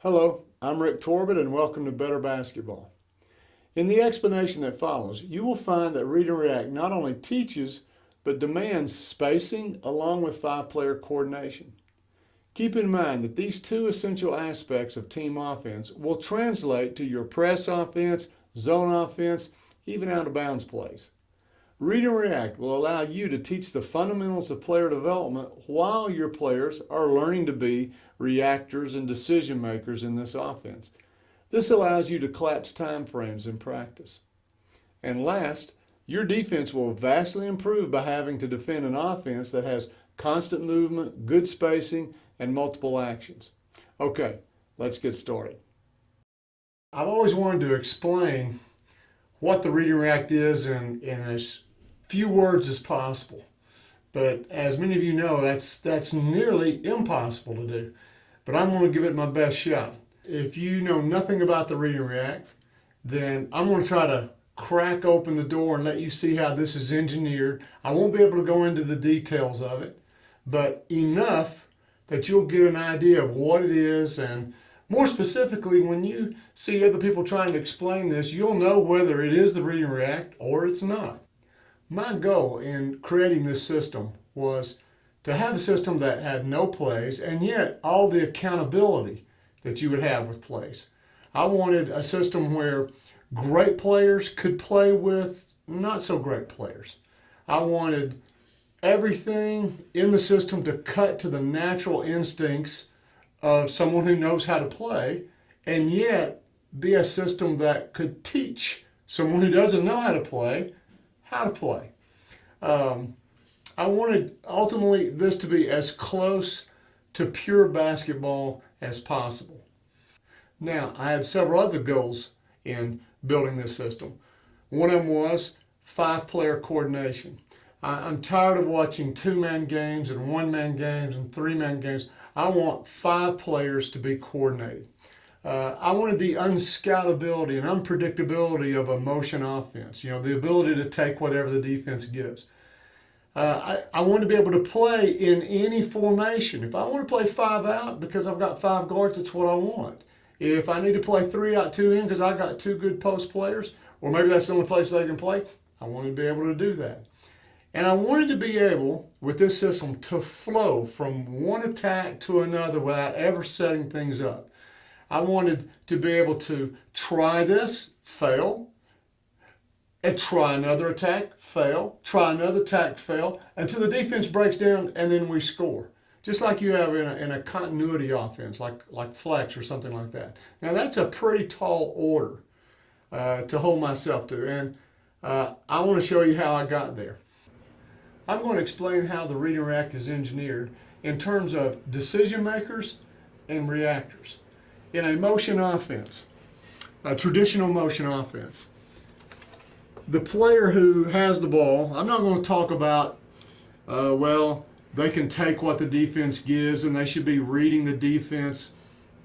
Hello, I'm Rick Torbett and welcome to Better Basketball. In the explanation that follows, you will find that Read and React not only teaches, but demands spacing along with five-player coordination. Keep in mind that these two essential aspects of team offense will translate to your press offense, zone offense, even out-of-bounds plays. Read and React will allow you to teach the fundamentals of player development while your players are learning to be reactors and decision makers in this offense. This allows you to collapse time frames in practice. And last, your defense will vastly improve by having to defend an offense that has constant movement, good spacing, and multiple actions. Okay, let's get started. I've always wanted to explain what the Read and React is in as few words as possible. But as many of you know, that's nearly impossible to do. But I'm going to give it my best shot. If you know nothing about the Read and React, then I'm going to try to crack open the door and let you see how this is engineered. I won't be able to go into the details of it, but enough that you'll get an idea of what it is, and more specifically, when you see other people trying to explain this, you'll know whether it is the Read and React or it's not. My goal in creating this system was to have a system that had no plays and yet all the accountability that you would have with plays. I wanted a system where great players could play with not so great players. I wanted everything in the system to cut to the natural instincts of someone who knows how to play and yet be a system that could teach someone who doesn't know how to play. I wanted ultimately this to be as close to pure basketball as possible. Now, I had several other goals in building this system. One of them was five-player coordination. I'm tired of watching two-man games and one-man games and three-man games. I want five players to be coordinated. I wanted the unscoutability and unpredictability of a motion offense, the ability to take whatever the defense gives. I want to be able to play in any formation. If I want to play five out because I've got five guards, that's what I want. If I need to play three out, two in because I've got two good post players, or maybe that's the only place they can play, I want to be able to do that. And I wanted to be able, with this system, to flow from one attack to another without ever setting things up. I wanted to be able to try this, fail, and try another attack, fail, try another attack, fail, until the defense breaks down and then we score. Just like you have in a continuity offense, like flex or something like that. Now that's a pretty tall order to hold myself to, and I want to show you how I got there. I'm going to explain how the Read and React is engineered in terms of decision makers and reactors. In a motion offense, a traditional motion offense, the player who has the ball, I'm not going to talk about, they can take what the defense gives and they should be reading the defense.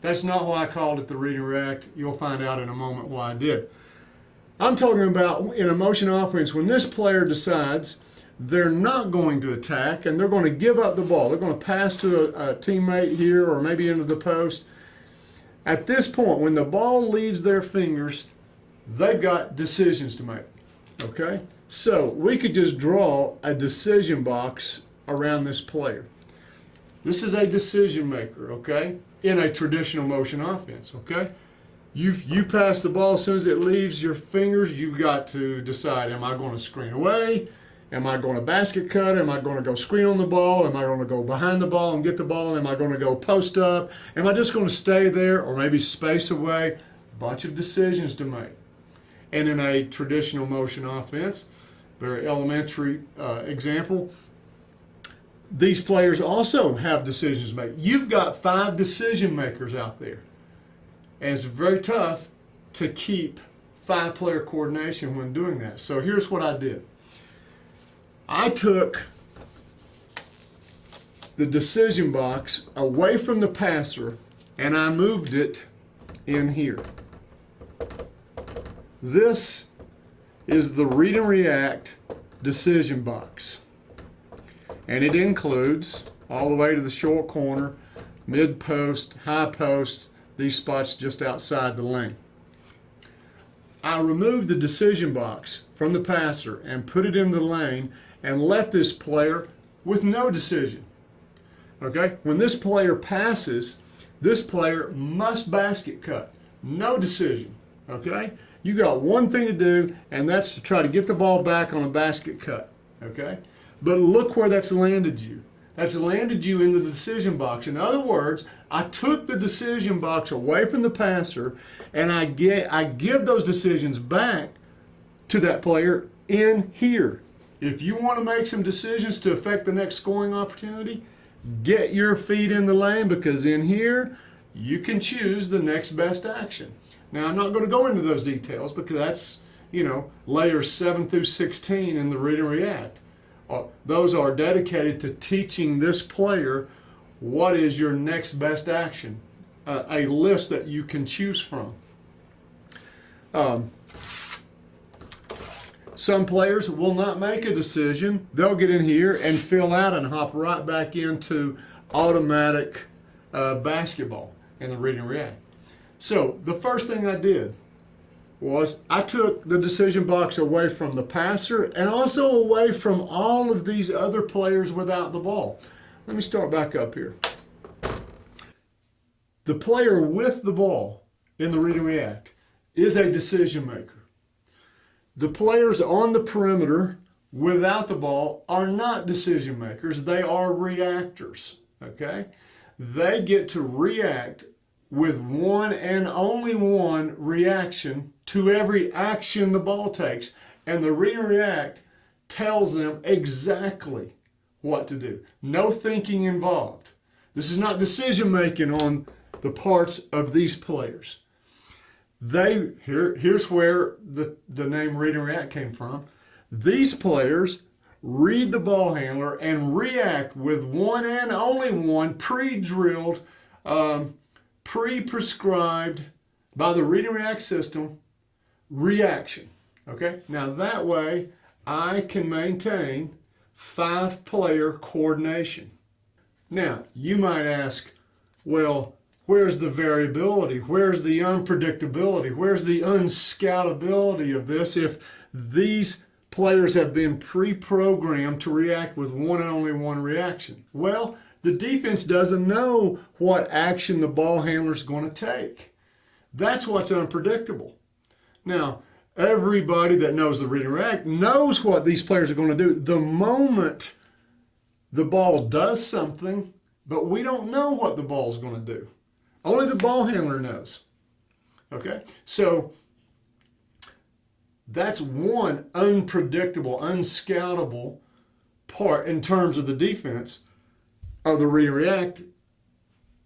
That's not why I called it the Read and React. You'll find out in a moment why I did. I'm talking about in a motion offense, when this player decides they're not going to attack and they're going to give up the ball. They're going to pass to a teammate here or maybe into the post. At this point, when the ball leaves their fingers, they've got decisions to make, okay? So we could just draw a decision box around this player. This is a decision maker, okay, in a traditional motion offense, okay? You pass the ball, as soon as it leaves your fingers, you've got to decide, am I going to screen away? Am I going to basket cut? Am I going to go screen on the ball? Am I going to go behind the ball and get the ball? Am I going to go post up? Am I just going to stay there or maybe space away? A bunch of decisions to make. And in a traditional motion offense, very elementary example, these players also have decisions to make. You've got five decision makers out there. And it's very tough to keep five-player coordination when doing that. So here's what I did. I took the decision box away from the passer and I moved it in here. This is the Read and React decision box. And it includes all the way to the short corner, mid post, high post, these spots just outside the lane. I removed the decision box from the passer and put it in the lane and left this player with no decision. Okay, when this player passes, this player must basket cut. No decision. Okay, you got one thing to do, and that's to try to get the ball back on a basket cut. Okay, but look where that's landed you. That's landed you in the decision box. In other words, I took the decision box away from the passer, and I give those decisions back to that player in here. If you want to make some decisions to affect the next scoring opportunity, get your feet in the lane, because in here you can choose the next best action. Now, I'm not going to go into those details because that's, layers 7 through 16 in the Read and React. Those are dedicated to teaching this player what is your next best action, a list that you can choose from. Some players will not make a decision. They'll get in here and fill out and hop right back into automatic basketball in the Read and React. So the first thing I did was I took the decision box away from the passer and also away from all of these other players without the ball. Let me start back up here. The player with the ball in the Read and React is a decision maker. The players on the perimeter without the ball are not decision makers. They are reactors, okay? They get to react with one and only one reaction to every action the ball takes. And the Read and React tells them exactly what to do. No thinking involved. This is not decision making on the parts of these players. Here's where the name Read and React came from. These players read the ball handler and react with one and only one pre-drilled, pre-prescribed by the Read and React system reaction. Okay, now that way I can maintain 5-player coordination. Now you might ask, well, where's the variability? Where's the unpredictability? Where's the unscoutability of this if these players have been pre-programmed to react with one and only one reaction? Well, the defense doesn't know what action the ball handler is going to take. That's what's unpredictable. Now, everybody that knows the Read and React knows what these players are going to do the moment the ball does something, but we don't know what the ball is going to do. Only the ball handler knows. Okay? So that's one unpredictable, unscoutable part in terms of the defense of the Read and React.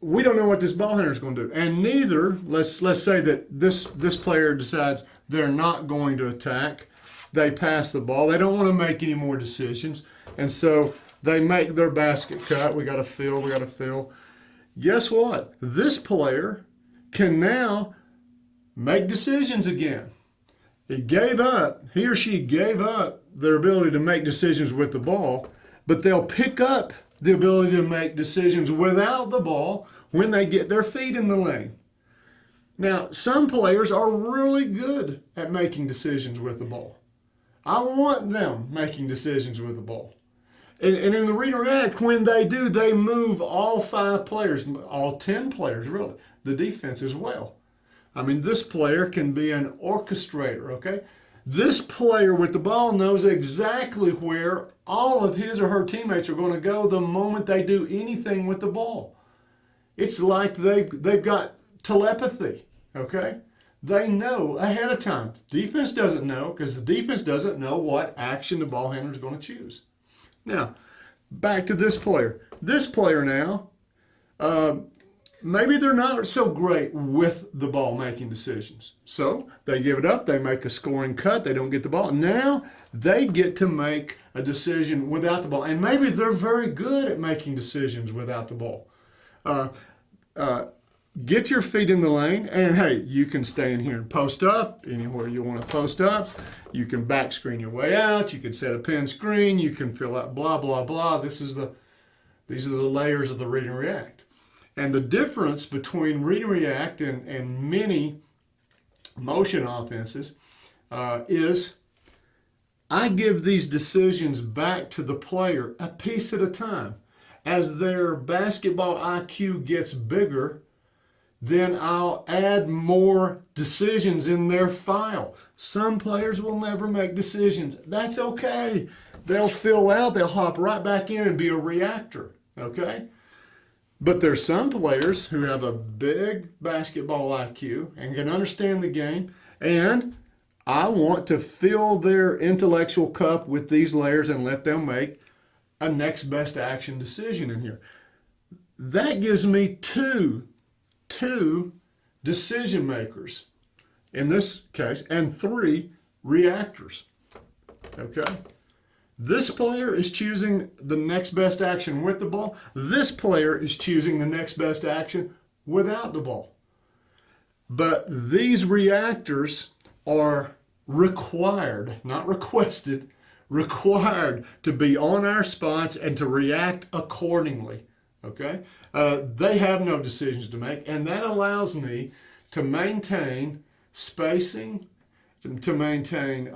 We don't know what this ball handler is going to do. And neither, let's say that this player decides they're not going to attack. They pass the ball. They don't want to make any more decisions. And so they make their basket cut. We got to fill. Guess what? This player can now make decisions again. He or she gave up their ability to make decisions with the ball, but they'll pick up the ability to make decisions without the ball when they get their feet in the lane. Now, some players are really good at making decisions with the ball. I want them making decisions with the ball. And in the Read and React, when they do, they move all 5 players, all 10 players, really, the defense as well. I mean, this player can be an orchestrator, okay? This player with the ball knows exactly where all of his or her teammates are going to go the moment they do anything with the ball. It's like they've got telepathy, okay? They know ahead of time. Defense doesn't know because the defense doesn't know what action the ball handler is going to choose. Now, back to this player. This player now, maybe they're not so great with the ball making decisions. So they give it up. They make a scoring cut. They don't get the ball. Now they get to make a decision without the ball. And maybe they're very good at making decisions without the ball. Get your feet in the lane, and hey, you can stay in here and post up anywhere you want to post up. You can back screen your way out. You can set a pin screen. You can fill out blah, blah, blah. These are the layers of the Read and React. And the difference between read and react and many motion offenses is I give these decisions back to the player a piece at a time. As their basketball IQ gets bigger, then I'll add more decisions in their file. Some players will never make decisions. That's okay. They'll fill out, they'll hop right back in and be a reactor, okay? But there's some players who have a big basketball IQ and can understand the game, and I want to fill their intellectual cup with these layers and let them make a next best action decision in here. That gives me two decision makers in this case and 3 reactors. Okay? This player is choosing the next best action with the ball. This player is choosing the next best action without the ball. But these reactors are required, not requested, required to be on our spots and to react accordingly. Okay? They have no decisions to make, and that allows me to maintain spacing, to maintain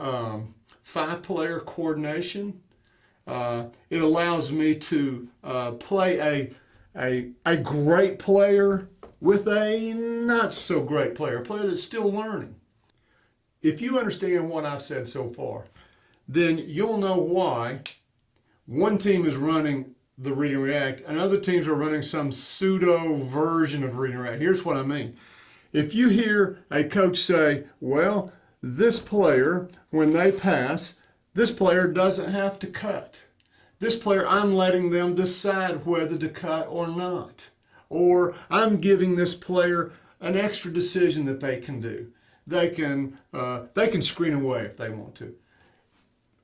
5-player coordination. It allows me to play a great player with a not so great player, a player that's still learning. If you understand what I've said so far, then you'll know why one team is running the read and react and other teams are running some pseudo version of read and react. Here's what I mean. If you hear a coach say, well, this player, when they pass, this player doesn't have to cut. This player, I'm letting them decide whether to cut or not. Or I'm giving this player an extra decision that they can do. They can screen away if they want to.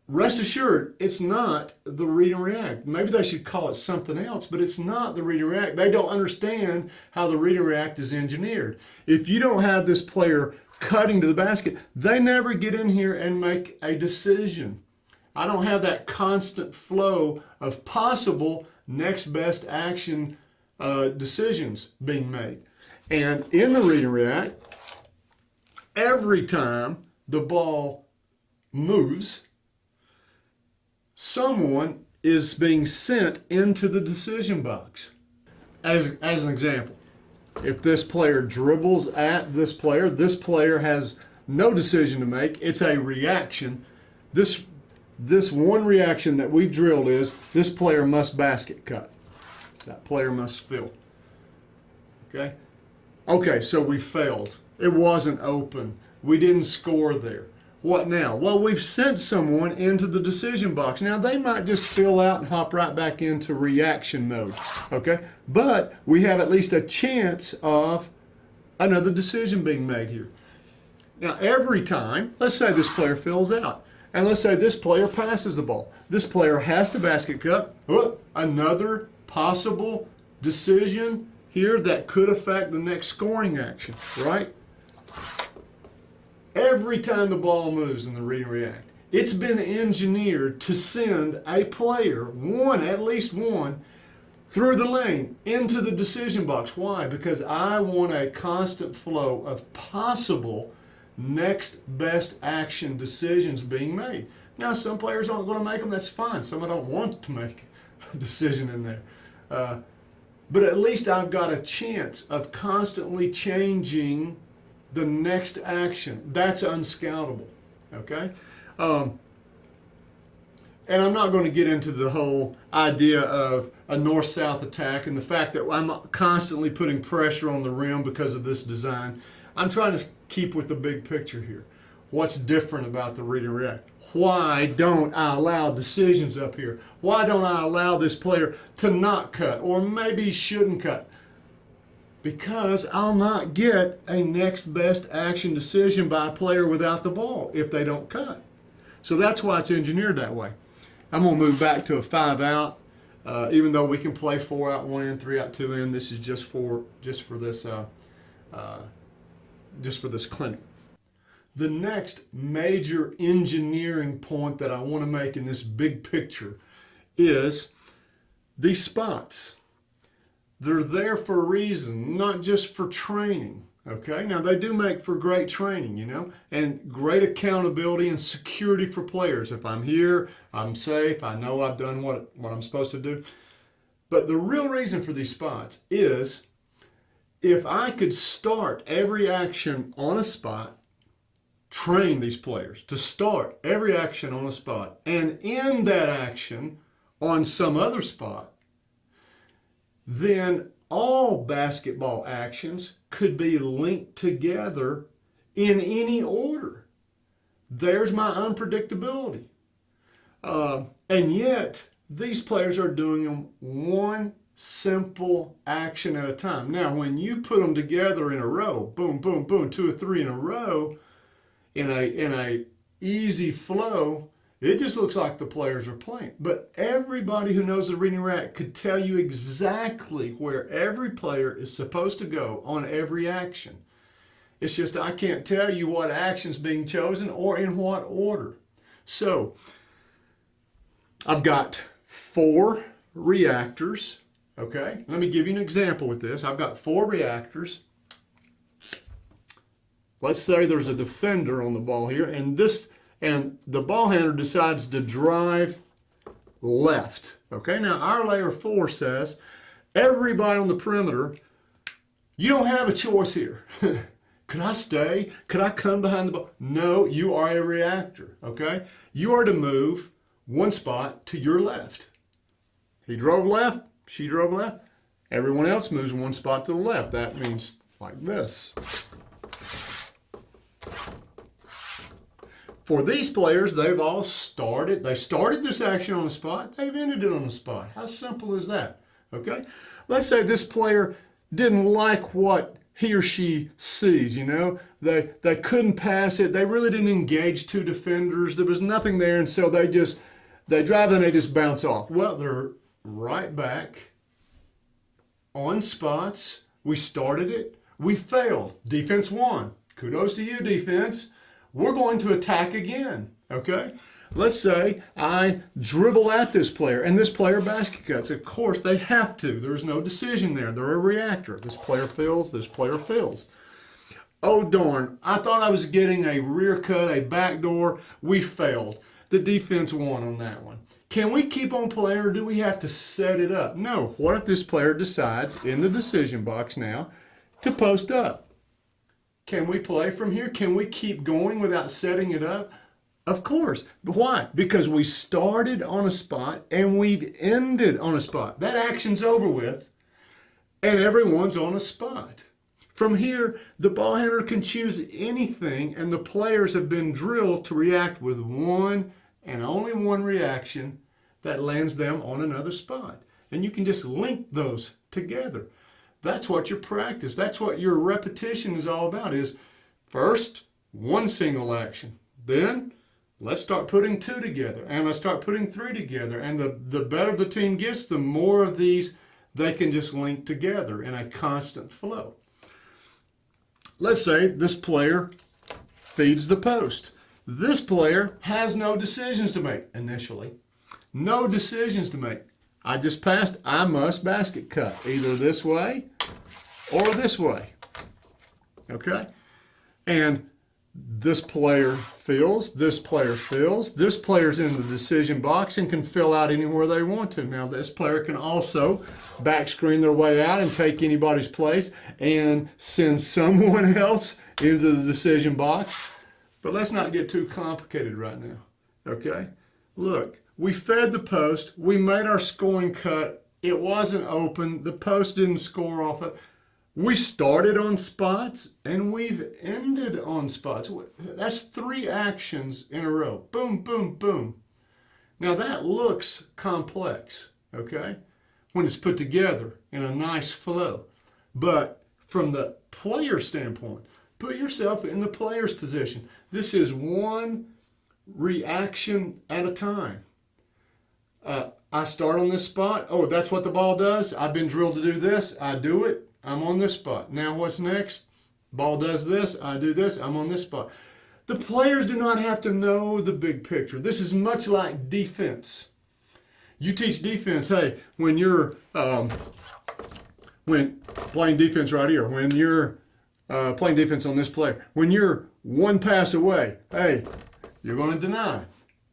Rest assured, it's not the read and react. Maybe they should call it something else, but it's not the read and react. They don't understand how the read and react is engineered. If you don't have this player cutting to the basket, they never get in here and make a decision. I don't have that constant flow of possible next best action decisions being made. And in the read and react, every time the ball moves, someone is being sent into the decision box. As an example, if this player dribbles at this player has no decision to make. It's a reaction. This one reaction that we drilled is this player must basket cut. That player must fill. Okay? Okay, so we failed. It wasn't open. We didn't score there. What now? Well, we've sent someone into the decision box. Now, they might just fill out and hop right back into reaction mode, okay? But we have at least a chance of another decision being made here. Now, every time, let's say this player fills out, and let's say this player passes the ball. This player has to basket cut. Another possible decision here that could affect the next scoring action, right? Every time the ball moves in the read and react, it's been engineered to send a player, at least one, through the lane into the decision box. Why? Because I want a constant flow of possible next best action decisions being made. Now, some players aren't going to make them. That's fine. Some don't want to make a decision in there. But at least I've got a chance of constantly changing the next action. That's unscoutable, okay? And I'm not going to get into the whole idea of a north-south attack and the fact that I'm constantly putting pressure on the rim because of this design. I'm trying to keep with the big picture here. What's different about the read and react? Why don't I allow decisions up here? Why don't I allow this player to not cut, or maybe he shouldn't cut? Because I'll not get a next best action decision by a player without the ball if they don't cut. So that's why it's engineered that way. I'm going to move back to a 5-out, even though we can play 4-out, 1-in, 3-out, 2-in. This is just for this clinic. The next major engineering point that I want to make in this big picture is these spots. They're there for a reason, not just for training. Okay, now they do make for great training, you know, and great accountability and security for players. If I'm here, I'm safe, I know I've done what I'm supposed to do. But the real reason for these spots is if I could start every action on a spot, train these players to start every action on a spot and end that action on some other spot, then all basketball actions could be linked together in any order. There's my unpredictability. And yet, these players are doing them one simple action at a time. Now, when you put them together in a row, boom, boom, boom, 2 or 3 in a row, in a easy flow, it just looks like the players are playing. But everybody who knows the reading rack could tell you exactly where every player is supposed to go on every action. It's just I can't tell you what action's being chosen or in what order. So I've got 4 reactors. Okay, let me give you an example with this. I've got 4 reactors. Let's say there's a defender on the ball here, and the ball handler decides to drive left. Okay, now our layer 4 says everybody on the perimeter, you don't have a choice here. Could I stay? Could I come behind the ball? No, you are a reactor. Okay, you are to move one spot to your left. He drove left, she drove left. Everyone else moves one spot to the left. That means like this. For these players, they've all started. They started this action on the spot. They've ended it on the spot. How simple is that? Okay? Let's say this player didn't like what he or she sees, you know. They couldn't pass it. They really didn't engage 2 defenders. There was nothing there, and so they drive and they just bounce off. Well, they're right back on spots. We started it. We failed. Defense won. Kudos to you, defense. We're going to attack again, okay? Let's say I dribble at this player, and this player basket cuts. Of course, they have to. There's no decision there. They're a reactor. This player fills, this player fills. Oh, darn. I thought I was getting a rear cut, a backdoor. We failed. The defense won on that one. Can we keep on playing, or do we have to set it up? No. What if this player decides in the decision box now to post up? Can we play from here? Can we keep going without setting it up? Of course. But why? Because we started on a spot and we've ended on a spot. That action's over with and everyone's on a spot. From here, the ball handler can choose anything, and the players have been drilled to react with one and only one reaction that lands them on another spot. And you can just link those together. That's what your practice, that's what your repetition is all about, is first, one single action. Then, let's start putting 2 together, and let's start putting 3 together. And the better the team gets, the more of these they can just link together in a constant flow. Let's say this player feeds the post. This player has no decisions to make initially. No decisions to make. I just passed, I must basket cut, either this way or this way, okay? And this player fills, this player fills, this player's in the decision box and can fill out anywhere they want to. Now, this player can also back screen their way out and take anybody's place and send someone else into the decision box. But let's not get too complicated right now, okay? Look. We fed the post, we made our scoring cut, it wasn't open, the post didn't score off it. We started on spots and we've ended on spots. That's 3 actions in a row. Boom, boom, boom. Now that looks complex, okay, when it's put together in a nice flow. But from the player standpoint, put yourself in the player's position. This is one reaction at a time. I start on this spot. Oh, that's what the ball does. I've been drilled to do this. I do it. I'm on this spot. Now what's next? Ball does this. I do this. I'm on this spot. The players do not have to know the big picture. This is much like defense. You teach defense, hey, when you're when playing defense right here, when you're playing defense on this player, when you're one pass away, hey, you're going to deny.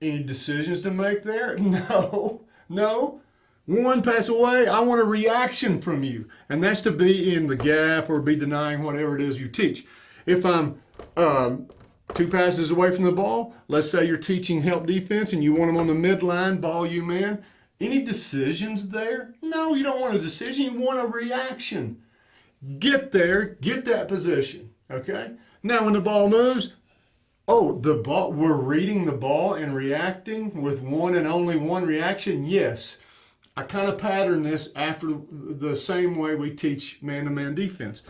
Any decisions to make there? No, no. One pass away, I want a reaction from you. And that's to be in the gap or be denying whatever it is you teach. If I'm 2 passes away from the ball, let's say you're teaching help defense and you want them on the midline, ball you man. Any decisions there? No, you don't want a decision. You want a reaction. Get there, get that position, okay? Now when the ball moves, oh, the ball, we're reading the ball and reacting with one and only one reaction? Yes. I kind of pattern this after the same way we teach man-to-man defense.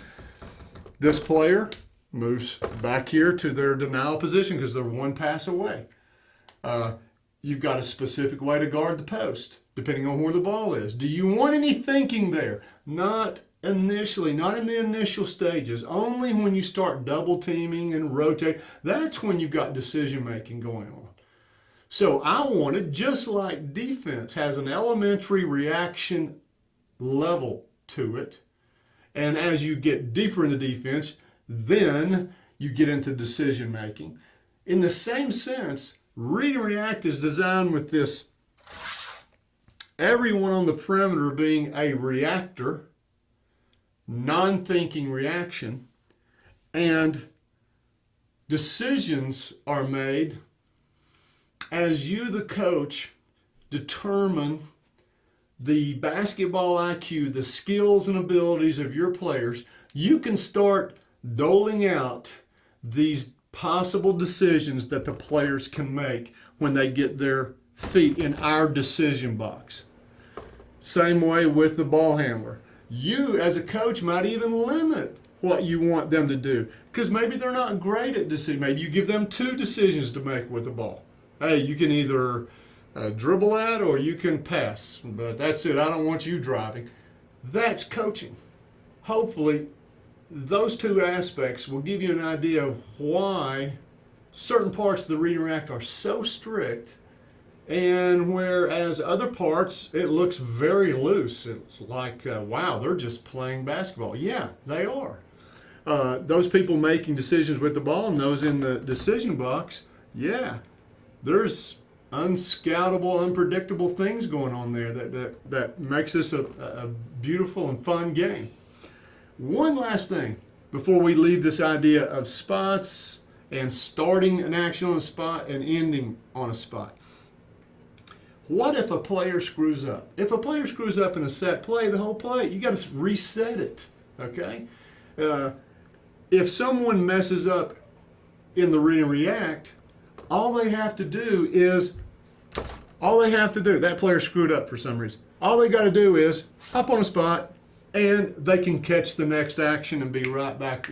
This player moves back here to their denial position because they're one pass away. You've got a specific way to guard the post, depending on where the ball is. Do you want any thinking there? Not initially, not in the initial stages. Only when you start double teaming and rotate, that's when you've got decision making going on. So I wanted, just like defense has an elementary reaction level to it, and as you get deeper into defense, then you get into decision making. In the same sense, read and react is designed with this, everyone on the perimeter being a reactor, non-thinking reaction, and decisions are made as you, the coach, determine the basketball IQ, the skills and abilities of your players. You can start doling out these possible decisions that the players can make when they get their feet in our decision box. Same way with the ball handler. You, as a coach, might even limit what you want them to do because maybe they're not great at decision. Maybe you give them 2 decisions to make with the ball. Hey, you can either dribble at or you can pass, but that's it. I don't want you driving. That's coaching. Hopefully, those 2 aspects will give you an idea of why certain parts of the read and react are so strict, and whereas other parts, it looks very loose. It's like, wow, they're just playing basketball. Yeah, they are. Those people making decisions with the ball and those in the decision box, yeah, there's unscoutable, unpredictable things going on there that makes this a beautiful and fun game. One last thing before we leave this idea of spots and starting an action on a spot and ending on a spot. What if a player screws up? If a player screws up in a set play, the whole play, you got to reset it, okay? If someone messes up in the read and react, all they have to do, that player screwed up for some reason. All they got to do is hop on a spot and they can catch the next action and be right back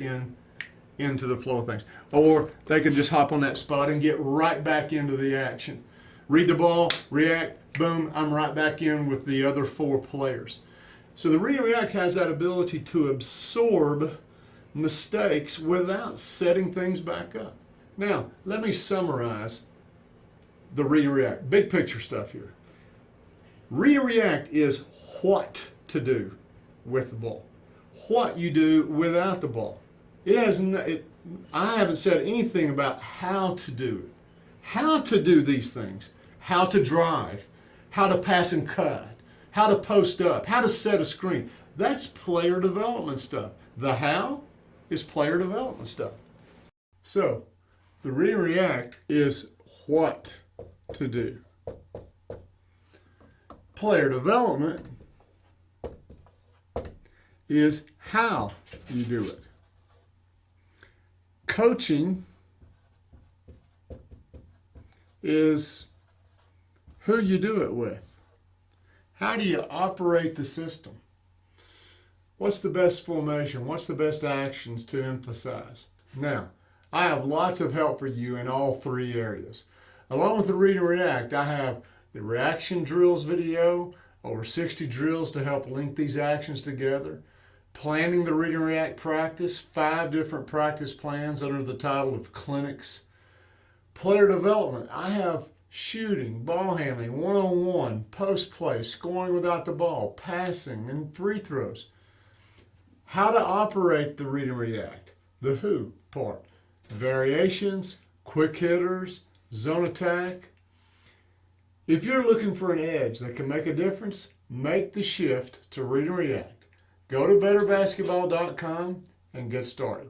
into the flow of things. Or they can just hop on that spot and get right back into the action. Read the ball, react, boom, I'm right back in with the other 4 players. So the read and react has that ability to absorb mistakes without setting things back up. Now, let me summarize the read and react. Big picture stuff here. Read and react is what to do with the ball. What you do without the ball. I haven't said anything about how to do it. How to do these things. How to drive. How to pass and cut. How to post up. How to set a screen. That's player development stuff. The how is player development stuff. So, the read and react is what to do. Player development is how you do it. Coaching is who you do it with. How do you operate the system? What's the best formation? What's the best actions to emphasize? Now, I have lots of help for you in all 3 areas. Along with the read and react, I have the reaction drills video, over 60 drills to help link these actions together. Planning the read and react practice, 5 different practice plans under the title of clinics. Player development, I have shooting, ball handling, one-on-one, post play, scoring without the ball, passing, and free throws. how to operate the read and react, the who part, variations, quick hitters, zone attack. If you're looking for an edge that can make a difference, make the shift to read and react. Go to betterbasketball.com and get started.